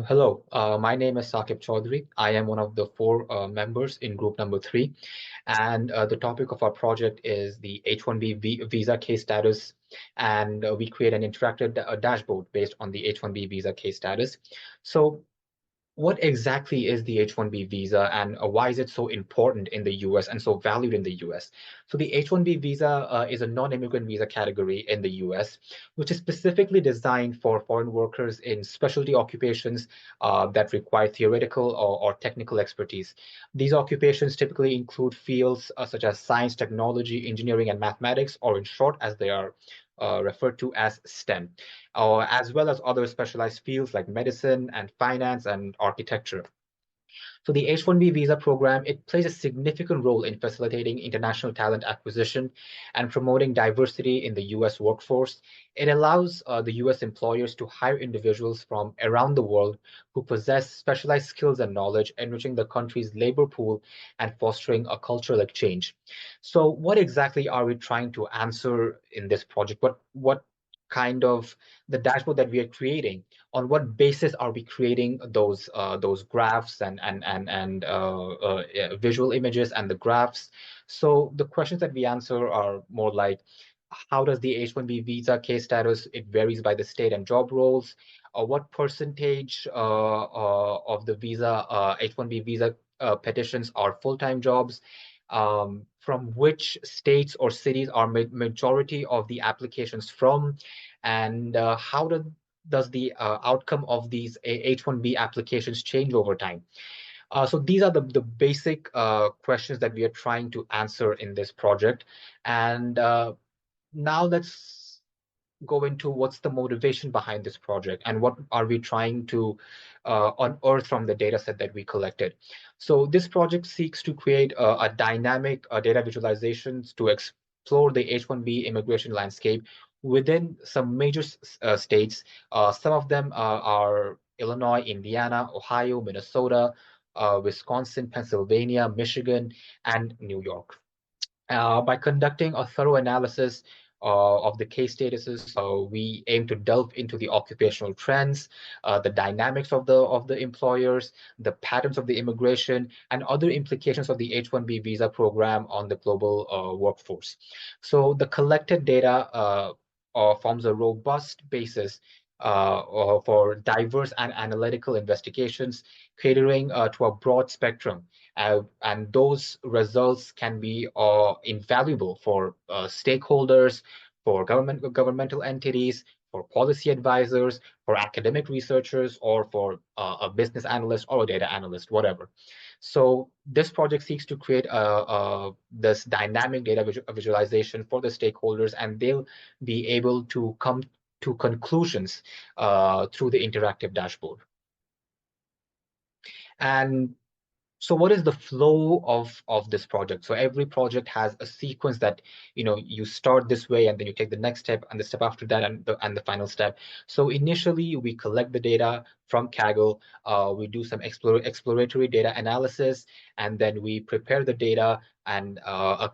Hello, my name is Saqib Chaudhary. I am one of the four members in group number 3, and the topic of our project is the H1B visa case status, and we create an interactive dashboard based on the H1B visa case status. So what exactly is the H-1B visa and why is it so important in the US and so valued in the US? So the H-1B visa is a non-immigrant visa category in the US, which is specifically designed for foreign workers in specialty occupations that require theoretical or technical expertise. These occupations typically include fields such as science, technology, engineering, and mathematics, or in short, as they are referred to as STEM, as well as other specialized fields like medicine and finance and architecture. So the H-1B visa program, it plays a significant role in facilitating international talent acquisition and promoting diversity in the US workforce. It allows the US employers to hire individuals from around the world who possess specialized skills and knowledge, enriching the country's labor pool and fostering a cultural exchange. So what exactly are we trying to answer in this project? What kind of the dashboard that we are creating, on what basis are we creating those graphs and visual images and the graphs? So the questions that we answer are more like, how does the H-1B visa case status, it varies by the state and job roles? What percentage of the visa H-1B visa petitions are full-time jobs? From which states or cities are majority of the applications from? And how does the outcome of these H-1B applications change over time? So these are the basic questions that we are trying to answer in this project. And now let's go into what's the motivation behind this project and what are we trying to unearth from the data set that we collected. So this project seeks to create a dynamic data visualizations to explore the H-1B immigration landscape within some major states. Some of them are Illinois, Indiana, Ohio, Minnesota, Wisconsin, Pennsylvania, Michigan, and New York. By conducting a thorough analysis of the case statuses, we aim to delve into the occupational trends, the dynamics of the employers, the patterns of the immigration, and other implications of the H-1B visa program on the global workforce. So the collected data forms a robust basis for diverse and analytical investigations, catering to a broad spectrum, and those results can be invaluable for stakeholders, for governmental entities, for policy advisors, for academic researchers, or for a business analyst or a data analyst, whatever. So this project seeks to create this dynamic data visualization for the stakeholders, and they'll be able to come to conclusions through the interactive dashboard. And so what is the flow of this project? So every project has a sequence that, you start this way and then you take the next step and the step after that and the final step. So initially we collect the data from Kaggle, we do some exploratory data analysis, and then we prepare the data and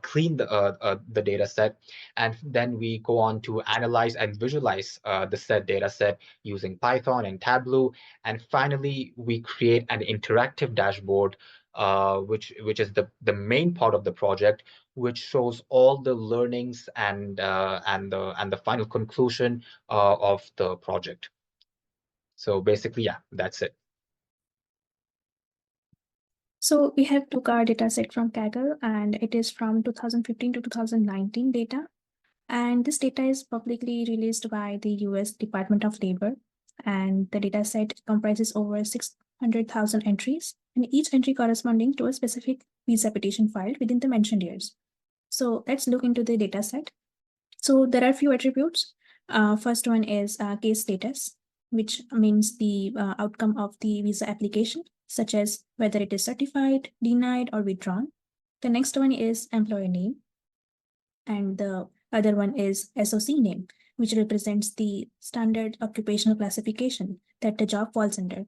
clean the data set, and then we go on to analyze and visualize the said data set using Python and Tableau, and finally we create an interactive dashboard, which is the main part of the project, which shows all the learnings and the final conclusion of the project. So basically, yeah, that's it. So we have took our data set from Kaggle, and it is from 2015 to 2019 data. And this data is publicly released by the US Department of Labor. And the data set comprises over 600,000 entries, and each entry corresponding to a specific visa petition filed within the mentioned years. So let's look into the data set. So there are a few attributes. First one is case status, which means the outcome of the visa application, such as whether it is certified, denied, or withdrawn. The next one is employer name. And the other one is SOC name, which represents the standard occupational classification that the job falls under.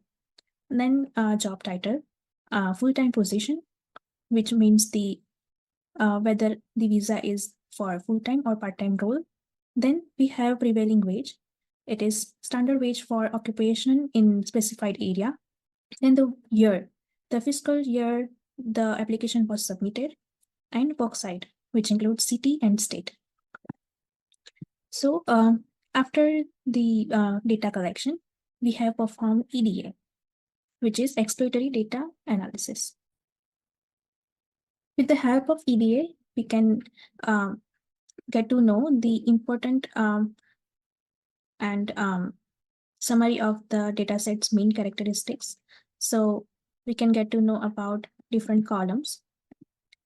And then job title, full-time position, which means the whether the visa is for full-time or part-time role. Then we have prevailing wage, It is standard wage for occupation in specified area. And the year, the fiscal year the application was submitted, and work site, which includes city and state. So after the data collection, we have performed EDA, which is exploratory data analysis. With the help of EDA, we can get to know the important and summary of the dataset's main characteristics. So we can get to know about different columns.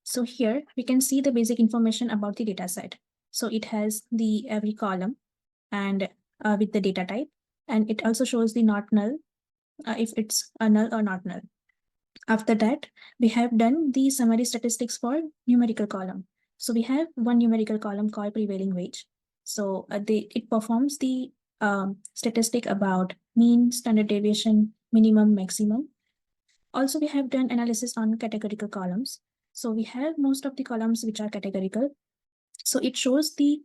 So here we can see the basic information about the dataset. So it has the every column and with the data type, and it also shows the not null if it's a null or not null. After that, we have done the summary statistics for numerical column. So we have one numerical column called prevailing wage. So it performs the statistic about mean, standard deviation, minimum, maximum. Also, we have done analysis on categorical columns. So we have most of the columns which are categorical. So it shows the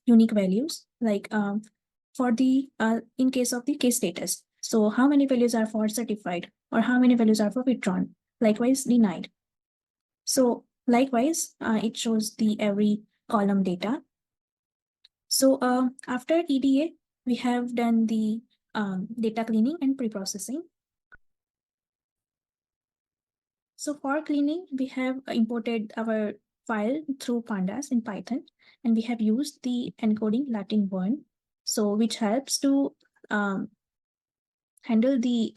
unique values, like for the in case of the case status. So how many values are for certified or how many values are for withdrawn, likewise denied. So likewise, it shows the every column data. So after EDA, we have done the data cleaning and pre-processing. So for cleaning, we have imported our file through pandas in Python, and we have used the encoding Latin 1, so which helps to handle the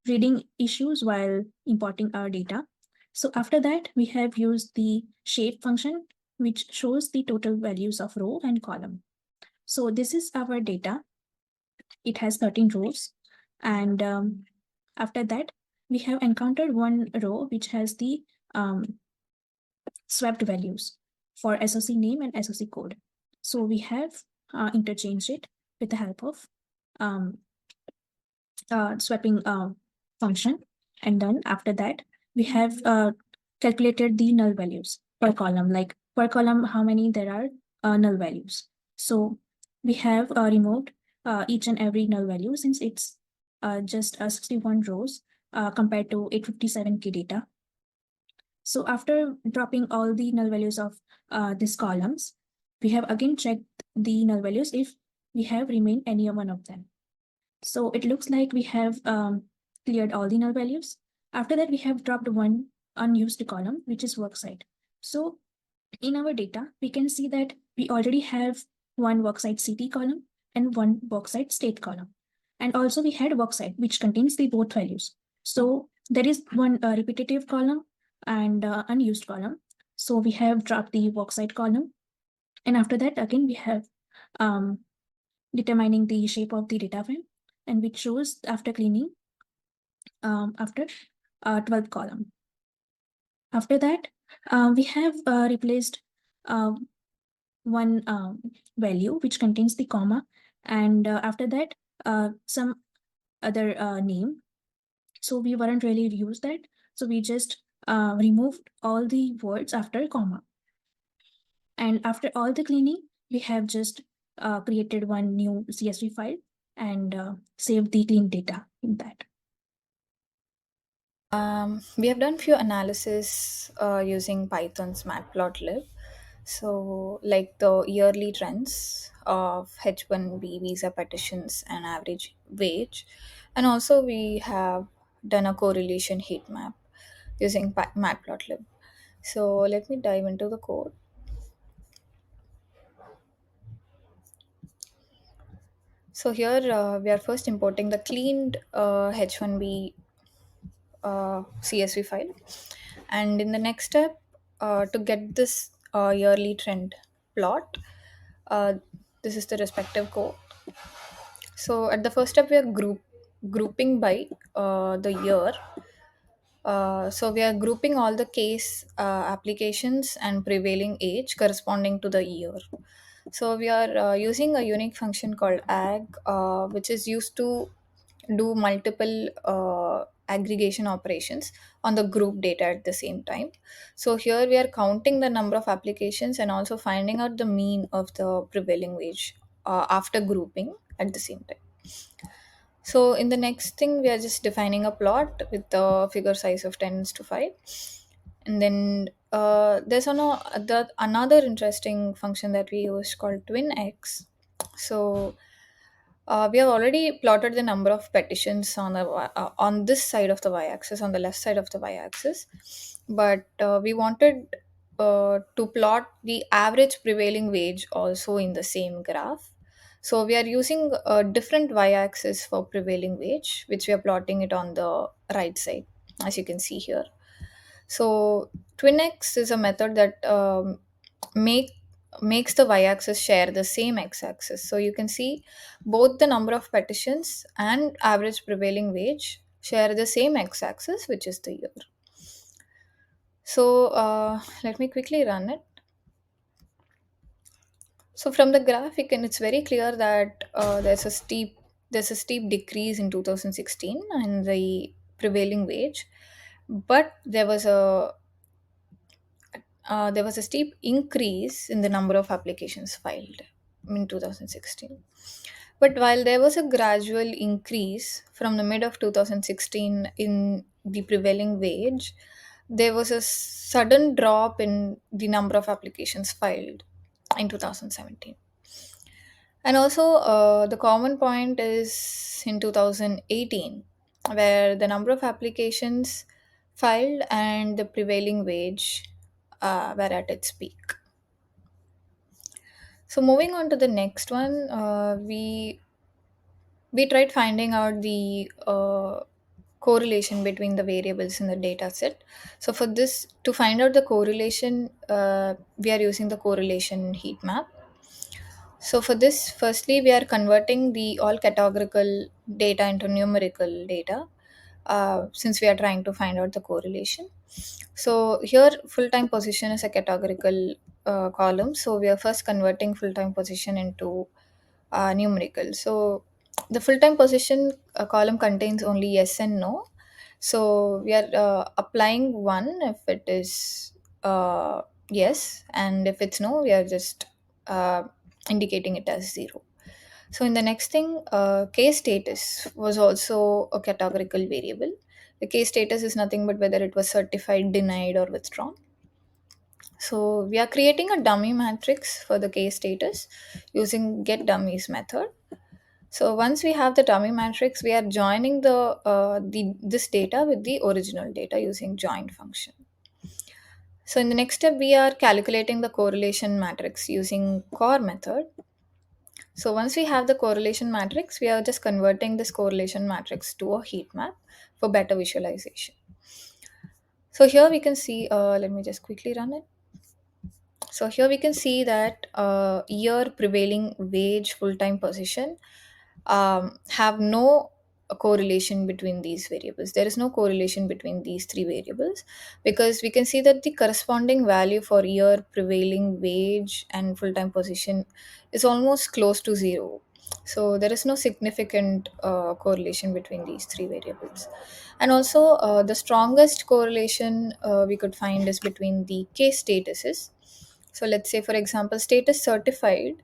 reading issues while importing our data. So after that, we have used the shape function, which shows the total values of row and column. So this is our data. It has 13 rows. And after that, we have encountered one row which has the swapped values for SOC name and SOC code. So we have interchanged it with the help of swapping function. And then after that, we have calculated the null values per column, like per column, how many there are null values. So we have removed each and every null value, since it's just 61 rows compared to 857K data. So after dropping all the null values of these columns, we have again checked the null values if we have remained any one of them. So it looks like we have cleared all the null values. After that, we have dropped one unused column, which is worksite. So in our data, we can see that we already have one worksite city column and one worksite state column. And also we had worksite, which contains the both values. So there is one repetitive column and unused column. So we have dropped the worksite column. And after that, again, we have determining the shape of the data frame, and which shows after cleaning after 12th column. After that, we have replaced one value which contains the comma, and after that some other name. So we weren't really used that, so we just removed all the words after comma. And after all the cleaning, we have just created one new CSV file and saved the clean data in that. We have done few analysis using Python's matplotlib. So, like the yearly trends of H1B visa petitions and average wage, and also we have done a correlation heat map using matplotlib. So, let me dive into the code. So here we are first importing the cleaned H1B CSV file. And in the next step, to get this yearly trend plot, uh, this is the respective code. So at the first step, we are grouping by the year. So we are grouping all the case applications and prevailing age corresponding to the year. So we are using a unique function called ag, which is used to do multiple aggregation operations on the group data at the same time. So here we are counting the number of applications and also finding out the mean of the prevailing wage after grouping at the same time. So in the next thing, we are just defining a plot with the figure size of 10 to 5. And then there's another interesting function that we use called twin-x. So we have already plotted the number of petitions on this side of the y-axis, on the left side of the y-axis. But we wanted to plot the average prevailing wage also in the same graph. So we are using a different y-axis for prevailing wage, which we are plotting it on the right side, as you can see here. So twin-x is a method that make makes the y-axis share the same x-axis. So you can see both the number of petitions and average prevailing wage share the same x-axis, which is the year. So let me quickly run it. So from the graph, it's very clear that there's a steep decrease in 2016 in the prevailing wage, but there was a steep increase in the number of applications filed in 2016. But while there was a gradual increase from the mid of 2016 in the prevailing wage, there was a sudden drop in the number of applications filed in 2017. And also, the common point is in 2018, where the number of applications filed and the prevailing wage were at its peak. So, moving on to the next one, we tried finding out the correlation between the variables in the data set. So, for this, to find out the correlation, we are using the correlation heat map. So for this, firstly, we are converting the all categorical data into numerical data, since we are trying to find out the correlation. So here, full-time position is a categorical column. So we are first converting full-time position into numerical. So the full-time position column contains only yes and no. So we are applying one if it is yes, and if it's no, we are just indicating it as 0. So in the next thing, case status was also a categorical variable. The case status is nothing but whether it was certified, denied, or withdrawn. So we are creating a dummy matrix for the case status using get dummies method. So once we have the dummy matrix, we are joining the this data with the original data using join function. So in the next step, we are calculating the correlation matrix using core method. So once we have the correlation matrix, we are just converting this correlation matrix to a heat map for better visualization. So here we can see, let me just quickly run it. So here we can see that year prevailing wage full-time position have no correlation between these variables. There is no correlation between these three variables because we can see that the corresponding value for year prevailing wage and full-time position is almost close to 0. So there is no significant correlation between these three variables. And also the strongest correlation we could find is between the case statuses. So let's say, for example, status certified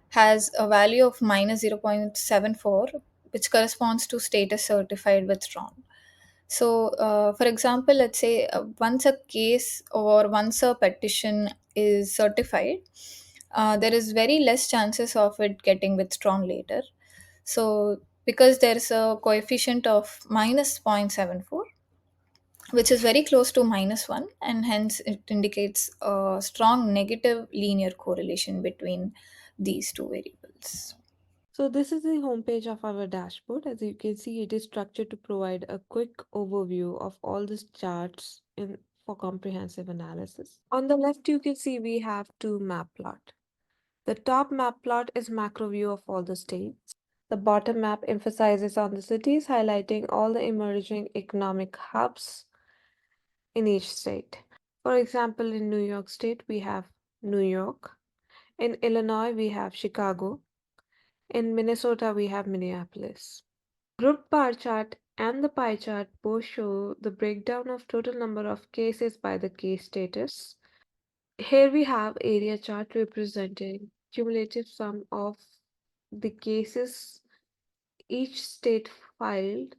has a value of minus 0.74, which corresponds to status certified withdrawn. So, for example, let's say once a case or once a petition is certified, there is very less chances of it getting withdrawn later. So, because there is a coefficient of minus 0.74, which is very close to minus 1, and hence it indicates a strong negative linear correlation between these two variables. So this is the homepage of our dashboard. As you can see, it is structured to provide a quick overview of all these charts for comprehensive analysis. On the left, you can see we have two map plot. The top map plot is macro view of all the states. The bottom map emphasizes on the cities, highlighting all the emerging economic hubs in each state. For example, in New York State, we have New York. In Illinois, we have Chicago. In Minnesota, we have Minneapolis. Group bar chart and the pie chart both show the breakdown of total number of cases by the case status. Here we have area chart representing cumulative sum of the cases each state filed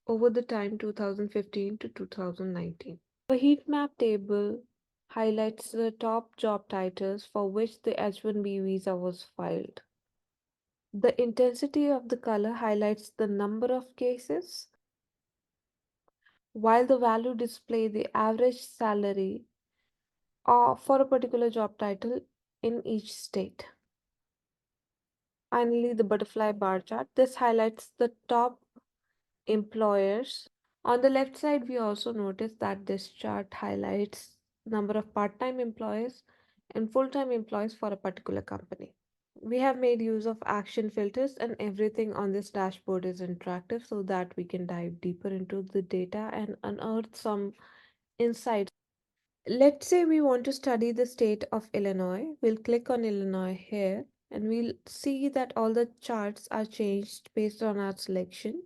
over the time 2015 to 2019. A heat map table highlights the top job titles for which the H1B visa was filed. The intensity of the color highlights the number of cases, while the value display the average salary for a particular job title in each state. Finally, the butterfly bar chart. This highlights the top employers. On the left side, we also notice that this chart highlights number of part-time employees and full-time employees for a particular company. We have made use of action filters, and everything on this dashboard is interactive so that we can dive deeper into the data and unearth some insights. Let's say we want to study the state of Illinois. We'll click on Illinois here and we'll see that all the charts are changed based on our selection.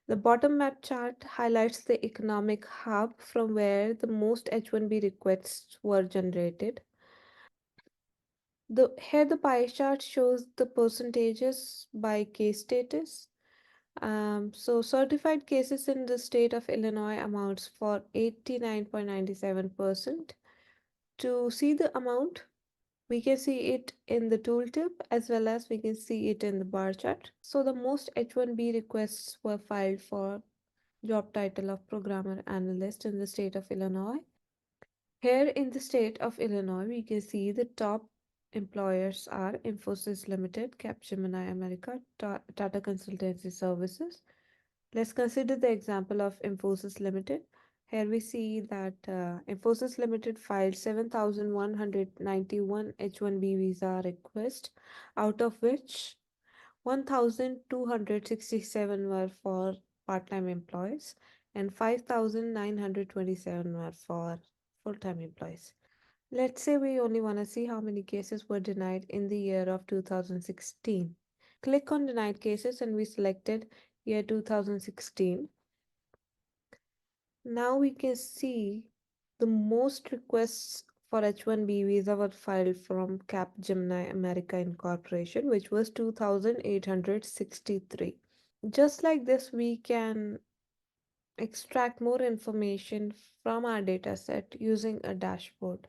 The bottom map chart highlights the economic hub from where the most H1B requests were generated. Here the pie chart shows the percentages by case status. So certified cases in the state of Illinois amounts for 89.97%. To see the amount, we can see it in the tooltip as well as we can see it in the bar chart. So the most H1B requests were filed for job title of programmer analyst in the state of Illinois. Here in the state of Illinois, we can see the top employers are Infosys Limited, Capgemini America, Tata Consultancy Services. Let's consider the example of Infosys Limited. Here we see that Infosys Limited filed 7,191 H1B visa requests, out of which 1,267 were for part-time employees and 5,927 were for full-time employees. Let's say we only want to see how many cases were denied in the year of 2016. Click on denied cases and we selected year 2016. Now we can see the most requests for H1B visa were filed from Capgemini America Incorporation, which was 2,863. Just like this, we can extract more information from our data set using a dashboard.